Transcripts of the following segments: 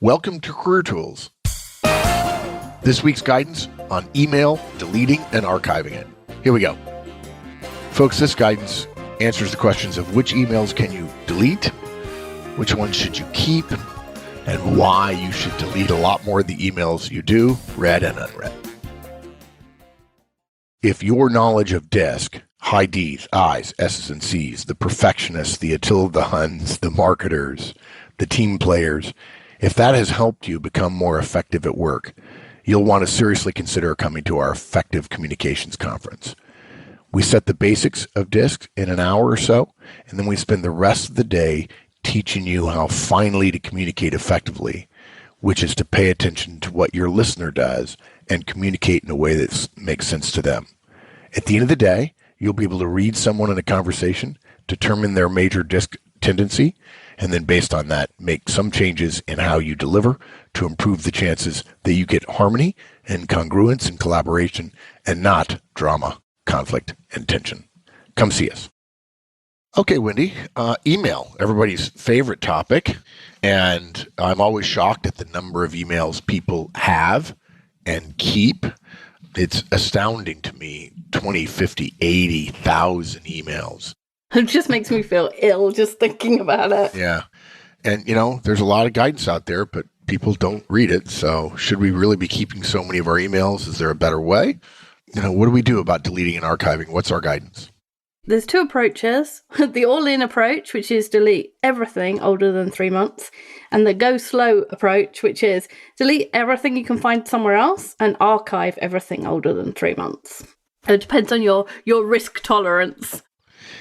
Welcome to Career Tools. This week's guidance on email, deleting, and archiving it. Here we go. Folks, this guidance answers the questions of which emails can you delete, which ones should you keep, and why you should delete a lot more of the emails you do, read and unread. If your knowledge of DISC, high D's, I's, S's, and C's, the perfectionists, the Attila the Huns, the marketers, the team players, if that has helped you become more effective at work, you'll want to seriously consider coming to our Effective Communications Conference. We set the basics of DISC in an hour or so, and then we spend the rest of the day teaching you how finally to communicate effectively, which is to pay attention to what your listener does and communicate in a way that makes sense to them. At the end of the day, you'll be able to read someone in a conversation, determine their major DISC tendency, and then based on that, make some changes in how you deliver to improve the chances that you get harmony and congruence and collaboration and not drama, conflict, and tension. Come see us. Okay, Wendy, email, everybody's favorite topic. And I'm always shocked at the number of emails people have and keep. It's astounding to me, 20, 50, 80,000 emails. It just makes me feel ill just thinking about it. Yeah. And, there's a lot of guidance out there, but people don't read it. So should we really be keeping so many of our emails? Is there a better way? What do we do about deleting and archiving? What's our guidance? There's two approaches. The all-in approach, which is delete everything older than 3 months, and the go slow approach, which is delete everything you can find somewhere else and archive everything older than 3 months. It depends on your risk tolerance.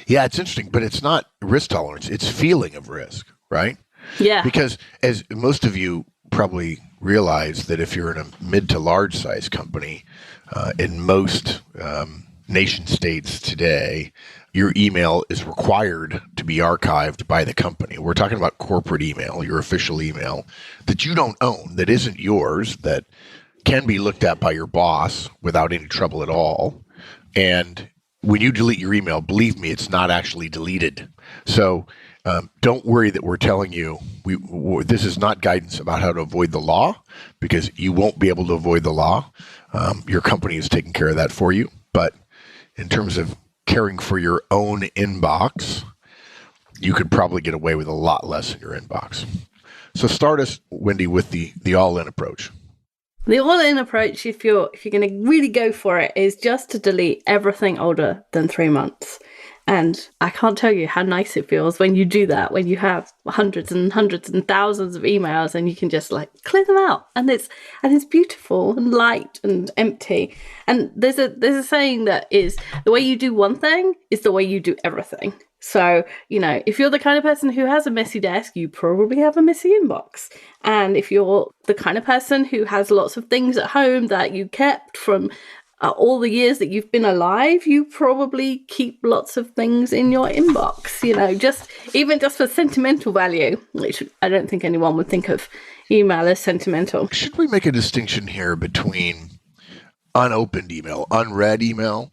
Yeah, it's interesting, but it's not risk tolerance. It's feeling of risk, right? Yeah. Because as most of you probably realize that if you're in a mid to large size company, in most nation states today, your email is required to be archived by the company. We're talking about corporate email, your official email that you don't own, that isn't yours, that can be looked at by your boss without any trouble at all. And when you delete your email, believe me, it's not actually deleted. So don't worry that we're telling you, this is not guidance about how to avoid the law, because you won't be able to avoid the law. Your company is taking care of that for you. But in terms of caring for your own inbox, you could probably get away with a lot less in your inbox. So start us, Wendy, with the all-in approach. The all-in approach, if you're going to really go for it, is just to delete everything older than 3 months. And I can't tell you how nice it feels when you do that, when you have hundreds and hundreds and thousands of emails and you can just clear them out. And it's beautiful and light and empty. And there's a saying that is, the way you do one thing is the way you do everything. So, if you're the kind of person who has a messy desk, you probably have a messy inbox. And if you're the kind of person who has lots of things at home that you kept from all the years that you've been alive, you probably keep lots of things in your inbox, just for sentimental value, which I don't think anyone would think of email as sentimental. Should we make a distinction here between unopened email, unread email?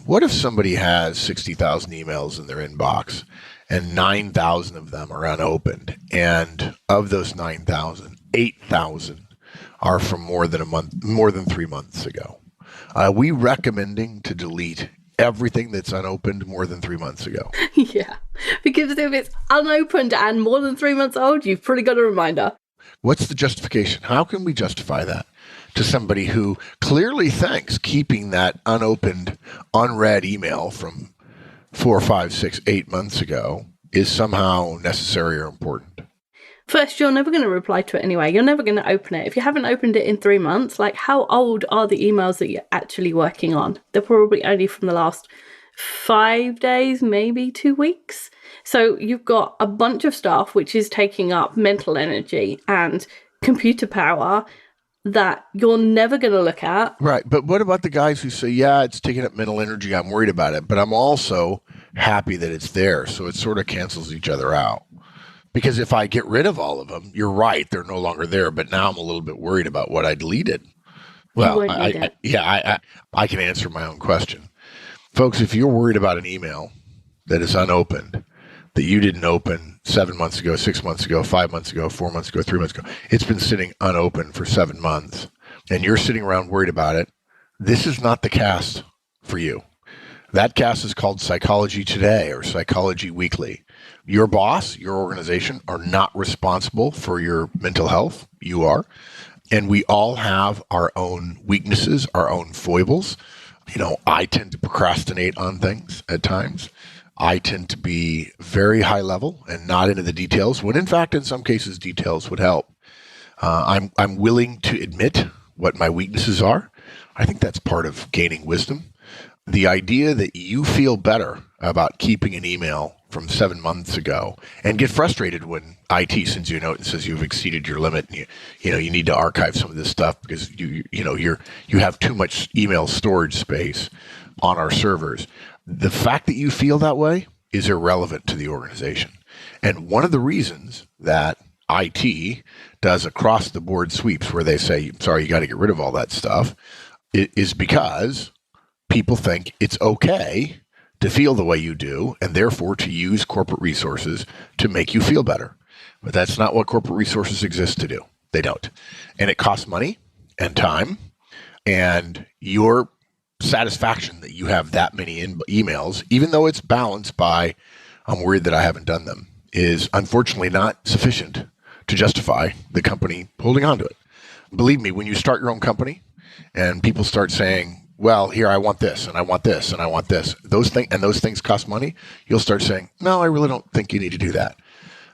What if somebody has 60,000 emails in their inbox and 9,000 of them are unopened? And of those 9,000, 8,000 are from more than 3 months ago. Are we recommending to delete everything that's unopened more than 3 months ago? Yeah, because if it's unopened and more than 3 months old, you've probably got a reminder. What's the justification? How can we justify that to somebody who clearly thinks keeping that unopened, unread email from 4, 5, 6, 8 months ago is somehow necessary or important? First, you're never going to reply to it anyway. You're never going to open it. If you haven't opened it in 3 months, how old are the emails that you're actually working on? They're probably only from the last 5 days, maybe 2 weeks. So you've got a bunch of stuff which is taking up mental energy and computer power that you're never going to look at. Right. But what about the guys who say, yeah, it's taking up mental energy, I'm worried about it, but I'm also happy that it's there. So it sort of cancels each other out. Because if I get rid of all of them, you're right, they're no longer there. But now I'm a little bit worried about what I deleted. Well, I can answer my own question. Folks, if you're worried about an email that is unopened, that you didn't open 7 months ago, 6 months ago, 5 months ago, 4 months ago, 3 months ago. It's been sitting unopened for 7 months, and you're sitting around worried about it. This is not the cast for you. That cast is called Psychology Today or Psychology Weekly. Your boss, your organization are not responsible for your mental health. You are. And we all have our own weaknesses, our own foibles. I tend to procrastinate on things at times. I tend to be very high level and not into the details, when in fact, in some cases, details would help. I'm willing to admit what my weaknesses are. I think that's part of gaining wisdom. The idea that you feel better about keeping an email from 7 months ago and get frustrated when IT sends you a note and says you've exceeded your limit and you need to archive some of this stuff because you have too much email storage space on our servers. The fact that you feel that way is irrelevant to the organization. And one of the reasons that IT does across the board sweeps where they say, sorry, you got to get rid of all that stuff, is because people think it's okay to feel the way you do and therefore to use corporate resources to make you feel better. But that's not what corporate resources exist to do. They don't. And it costs money and time, and your satisfaction that you have that many emails, even though it's balanced by, I'm worried that I haven't done them, is unfortunately not sufficient to justify the company holding on to it. Believe me, when you start your own company and people start saying, well, here, I want this, and I want this, and I want this, those things cost money, you'll start saying, no, I really don't think you need to do that.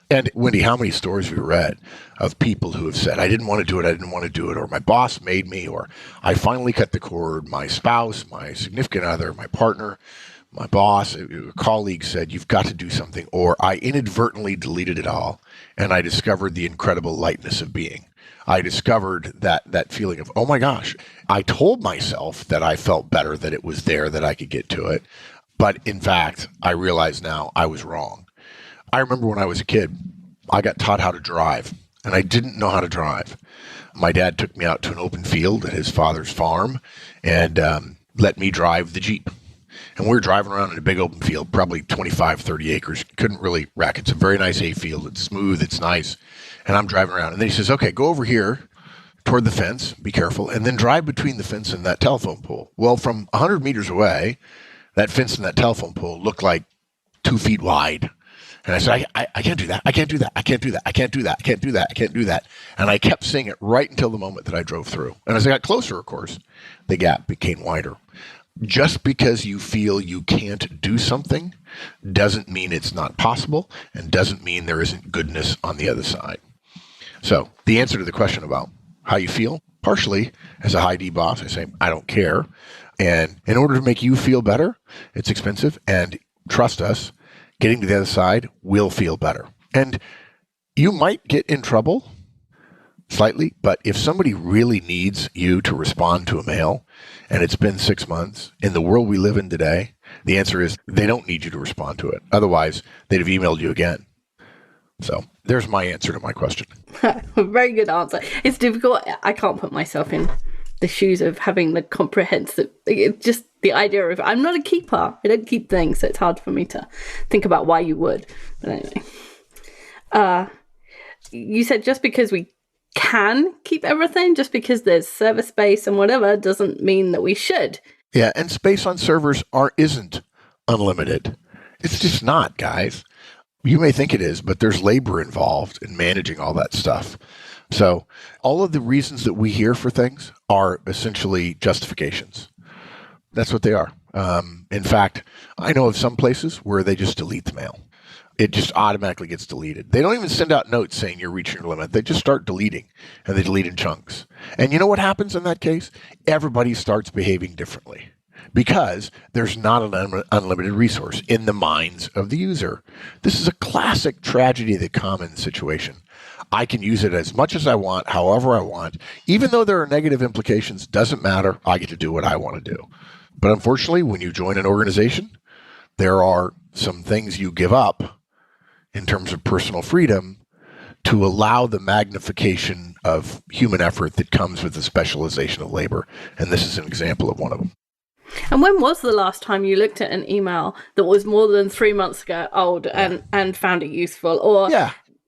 And Wendy, how many stories we read of people who have said, I didn't want to do it, or my boss made me, or I finally cut the cord, my spouse, my significant other, my partner, my boss, a colleague said, you've got to do something, or I inadvertently deleted it all, and I discovered the incredible lightness of being. I discovered that feeling of, oh my gosh, I told myself that I felt better, that it was there, that I could get to it. But in fact, I realize now I was wrong. I remember when I was a kid, I got taught how to drive, and I didn't know how to drive. My dad took me out to an open field at his father's farm and let me drive the Jeep. And we were driving around in a big open field, probably 25, 30 acres. Couldn't really wreck. It's a very nice hay field. It's smooth. It's nice. And I'm driving around. And then he says, okay, go over here toward the fence. Be careful. And then drive between the fence and that telephone pole. Well, from 100 meters away, that fence and that telephone pole looked like 2 feet wide. And I said, I can't do that. I can't do that. I can't do that. I can't do that. I can't do that. I can't do that. And I kept saying it right until the moment that I drove through. And as I got closer, of course, the gap became wider. Just because you feel you can't do something doesn't mean it's not possible and doesn't mean there isn't goodness on the other side. So the answer to the question about how you feel, partially as a high D boss, I say, I don't care. And in order to make you feel better, it's expensive. And trust us, getting to the other side will feel better. And you might get in trouble slightly, but if somebody really needs you to respond to a mail and it's been 6 months, in the world we live in today, the answer is they don't need you to respond to it. Otherwise, they'd have emailed you again. So there's my answer to my question. Very good answer. It's difficult. I can't put myself in the shoes of having the comprehensive, just the idea of, I'm not a keeper. I don't keep things, so it's hard for me to think about why you would. But anyway, you said just because we can keep everything, just because there's server space and whatever, doesn't mean that we should. Yeah, and space on servers isn't unlimited. It's just not, guys. You may think it is, but there's labor involved in managing all that stuff. So all of the reasons that we hear for things are essentially justifications. That's what they are. In fact, I know of some places where they just delete the mail. It just automatically gets deleted. They don't even send out notes saying you're reaching your limit. They just start deleting, and they delete in chunks. And you know what happens in that case? Everybody starts behaving differently because there's not an unlimited resource in the minds of the user. This is a classic tragedy of the commons situation. I can use it as much as I want, however I want. Even though there are negative implications, doesn't matter. I get to do what I want to do. But unfortunately, when you join an organization, there are some things you give up in terms of personal freedom to allow the magnification of human effort that comes with the specialization of labor. And this is an example of one of them. And when was the last time you looked at an email that was more than 3 months ago old and found it useful,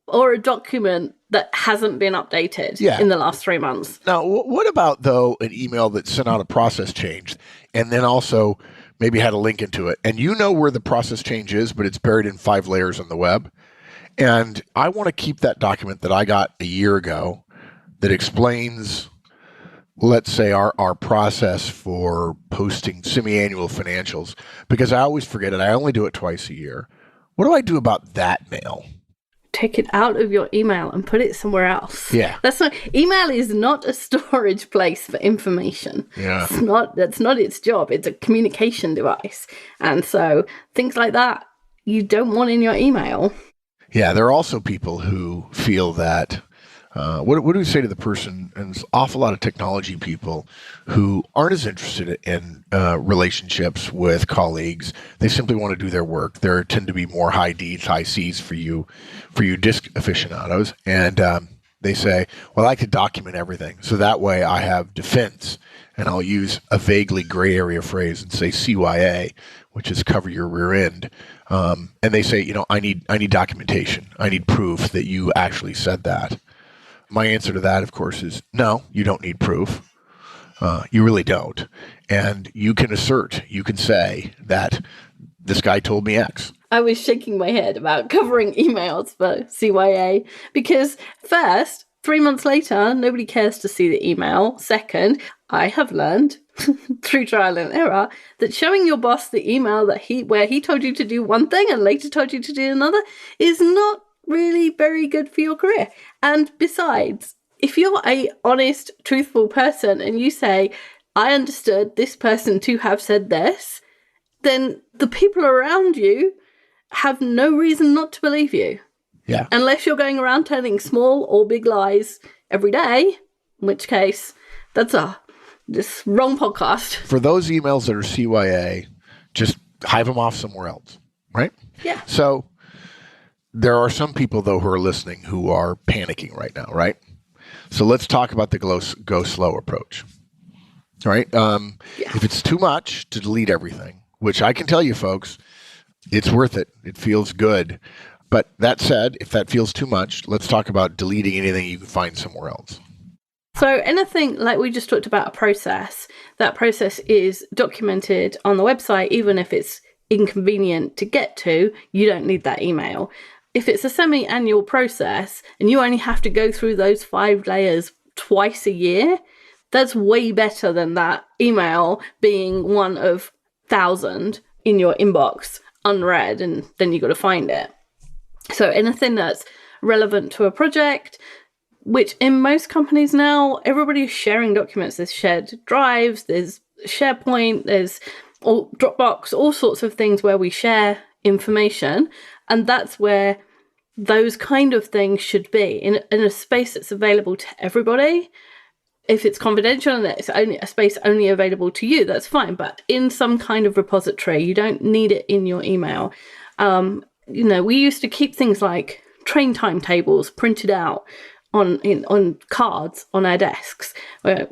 or a document that hasn't been updated in the last 3 months? Now, what about, though, an email that sent out a process change and then also maybe had a link into it, and you know where the process change is, but it's buried in 5 layers on the web? And I want to keep that document that I got a year ago that explains, let's say, our process for posting semi-annual financials, because I always forget it. I only do it twice a year. What do I do about that mail? Take it out of your email and put it somewhere else. Yeah. Email is not a storage place for information. Yeah. That's not its job. It's a communication device. And so things like that you don't want in your email. Yeah, there are also people who feel that, what do we say to the person, and there's an awful lot of technology people who aren't as interested in relationships with colleagues. They simply want to do their work. There tend to be more high Ds, high Cs for you disc aficionados. And they say, well, I like to document everything. So that way I have defense, and I'll use a vaguely gray area phrase and say CYA, which is cover your rear end. And they say, I need documentation. I need proof that you actually said that. My answer to that, of course, is no, you don't need proof. You really don't. And you can say that this guy told me X. I was shaking my head about covering emails for CYA because first, 3 months later, nobody cares to see the email. Second, I have learned through trial and error that showing your boss the email where he told you to do one thing and later told you to do another is not really very good for your career. And besides, if you're a honest, truthful person and you say, I understood this person to have said this, then the people around you have no reason not to believe you. Yeah. Unless you're going around telling small or big lies every day, in which case that's this wrong podcast. For those emails that are CYA, just hive them off somewhere else, right? Yeah. So there are some people, though, who are listening who are panicking right now, right? So let's talk about the go slow approach, right? If it's too much to delete everything, which I can tell you, folks, it's worth it. It feels good. But that said, if that feels too much, let's talk about deleting anything you can find somewhere else. So anything like we just talked about a process, that process is documented on the website, even if it's inconvenient to get to, you don't need that email. If it's a semi-annual process and you only have to go through those 5 layers twice a year, that's way better than that email being one of 1,000 in your inbox unread, and then you got to find it. So anything that's relevant to a project, which in most companies now, everybody's sharing documents. There's shared drives, there's SharePoint, there's Dropbox, all sorts of things where we share information. And that's where those kind of things should be, in a space that's available to everybody. If it's confidential and it's only a space only available to you, that's fine. But in some kind of repository, you don't need it in your email. We used to keep things like train timetables printed out on cards on our desks.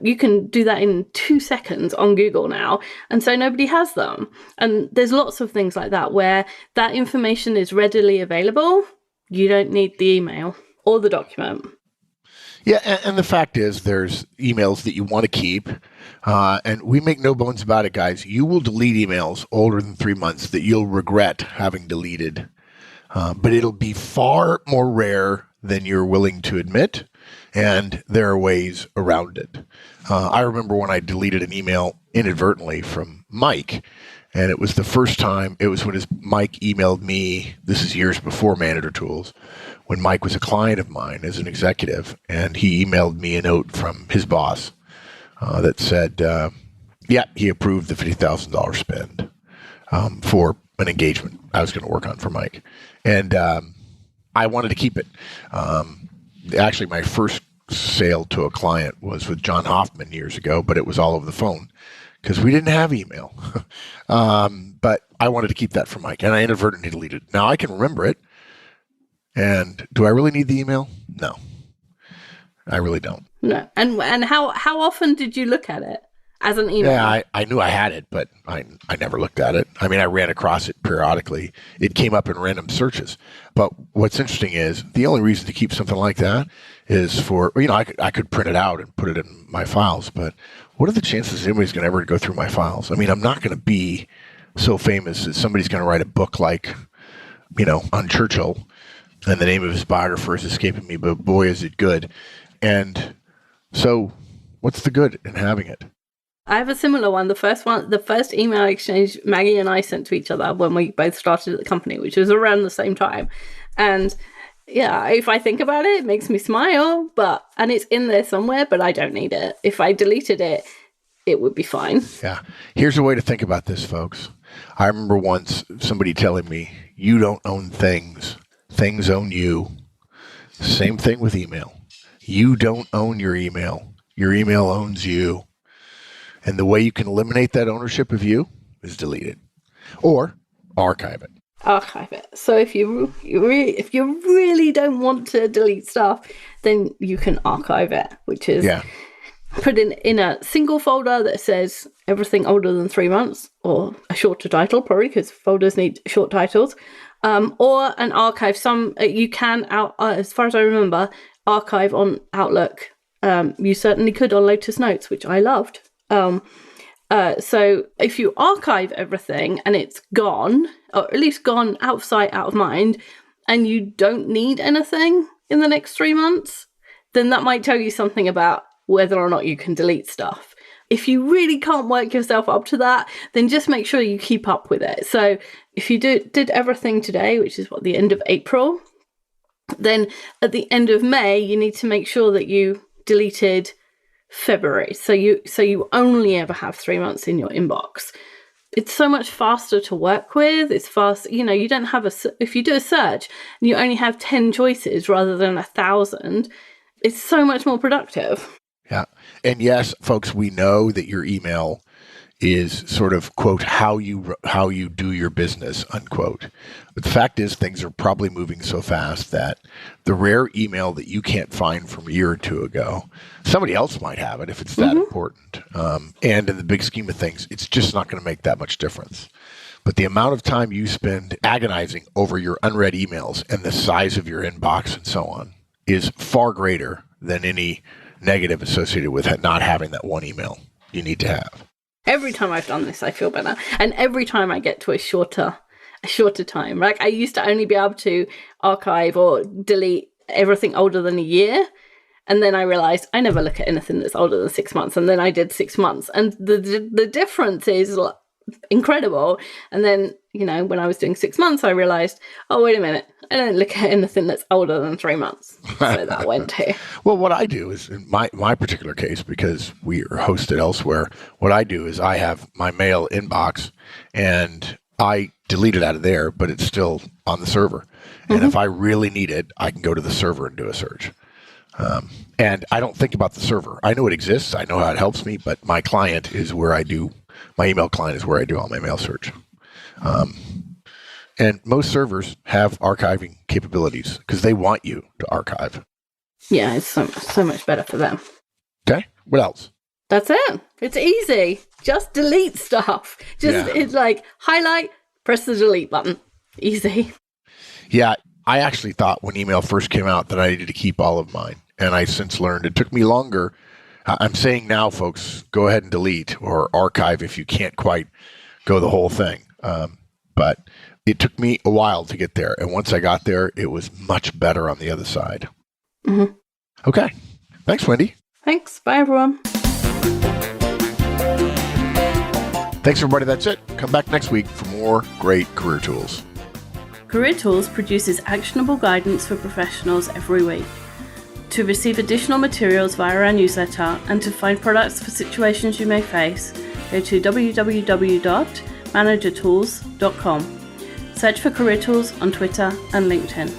You can do that in 2 seconds on Google now, and so nobody has them. And there's lots of things like that where that information is readily available. You don't need the email or the document. Yeah, and the fact is there's emails that you want to keep, and we make no bones about it, guys. You will delete emails older than 3 months that you'll regret having deleted, but it'll be far more rare than you're willing to admit, and there are ways around it. I remember when I deleted an email inadvertently from Mike, and it was the first time, it was when Mike emailed me, this is years before Manager Tools, when Mike was a client of mine as an executive, and he emailed me a note from his boss that said, he approved the $50,000 spend for an engagement I was going to work on for Mike. And I wanted to keep it. Actually, my first sale to a client was with John Hoffman years ago, but it was all over the phone because we didn't have email. But I wanted to keep that for Mike, and I inadvertently deleted it. Now I can remember it. And do I really need the email? No, I really don't. No. And how often did you look at it? as an email. Yeah, I knew I had it, but I never looked at it. I mean, I ran across it periodically. It came up in random searches. But what's interesting is the only reason to keep something like that is for, I could print it out and put it in my files, but what are the chances anybody's going to ever go through my files? I mean, I'm not going to be so famous that somebody's going to write a book like, on Churchill, and the name of his biographer is escaping me, but boy, is it good. And so what's the good in having it? I have a similar one. The first email exchange Maggie and I sent to each other when we both started at the company, which was around the same time. And yeah, if I think about it, it makes me smile, and it's in there somewhere, but I don't need it. If I deleted it, it would be fine. Yeah. Here's a way to think about this, folks. I remember once somebody telling me, you don't own things. Things own you. Same thing with email. You don't own your email. Your email owns you. And the way you can eliminate that ownership of you is delete it or archive it. Archive it. So if you really don't want to delete stuff, then you can archive it, which is put in a single folder that says everything older than 3 months, or a shorter title, probably because folders need short titles, or an archive. You can, as far as I remember, archive on Outlook. You certainly could on Lotus Notes, which I loved. So if you archive everything and it's gone, or at least gone out of sight, out of mind, and you don't need anything in the next 3 months, then that might tell you something about whether or not you can delete stuff. If you really can't work yourself up to that, then just make sure you keep up with it. So if you did everything today, which is the end of April, then at the end of May, you need to make sure that you deleted February. So you only ever have 3 months in your inbox. It's so much faster to work with. It's fast. You don't have if you do a search and you only have 10 choices rather than 1,000, it's so much more productive. Yeah. And yes, folks, we know that your email is sort of, quote, how you do your business, unquote. But the fact is, things are probably moving so fast that the rare email that you can't find from a year or two ago, somebody else might have it if it's that important. And in the big scheme of things, it's just not going to make that much difference. But the amount of time you spend agonizing over your unread emails and the size of your inbox and so on is far greater than any negative associated with not having that one email you need to have. Every time I've done this, I feel better. And every time I get to a shorter time, like I used to only be able to archive or delete everything older than a year. And then I realized I never look at anything that's older than 6 months. And then I did 6 months. And the difference is incredible. And then, when I was doing 6 months, I realized, oh, wait a minute. I don't look at anything that's older than 3 months. So that went too. Well, what I do is, in my particular case, because we are hosted elsewhere, what I do is I have my mail inbox and I delete it out of there, but it's still on the server. And if I really need it, I can go to the server and do a search. And I don't think about the server. I know it exists. I know how it helps me, but my client is where I do, my email client is where I do all my mail search. And most servers have archiving capabilities because they want you to archive. Yeah, it's so much better for them. Okay. What else? That's it. It's easy. Just delete stuff. It's like highlight, press the delete button. Easy. Yeah. I actually thought when email first came out that I needed to keep all of mine. And I since learned it took me longer. I'm saying now, folks, go ahead and delete or archive if you can't quite go the whole thing. But it took me a while to get there. And once I got there, it was much better on the other side. Mm-hmm. Okay. Thanks, Wendy. Thanks. Bye, everyone. Thanks, everybody. That's it. Come back next week for more great career tools. Career Tools produces actionable guidance for professionals every week. To receive additional materials via our newsletter and to find products for situations you may face, go to www.managertools.com. Search for Career Tools on Twitter and LinkedIn.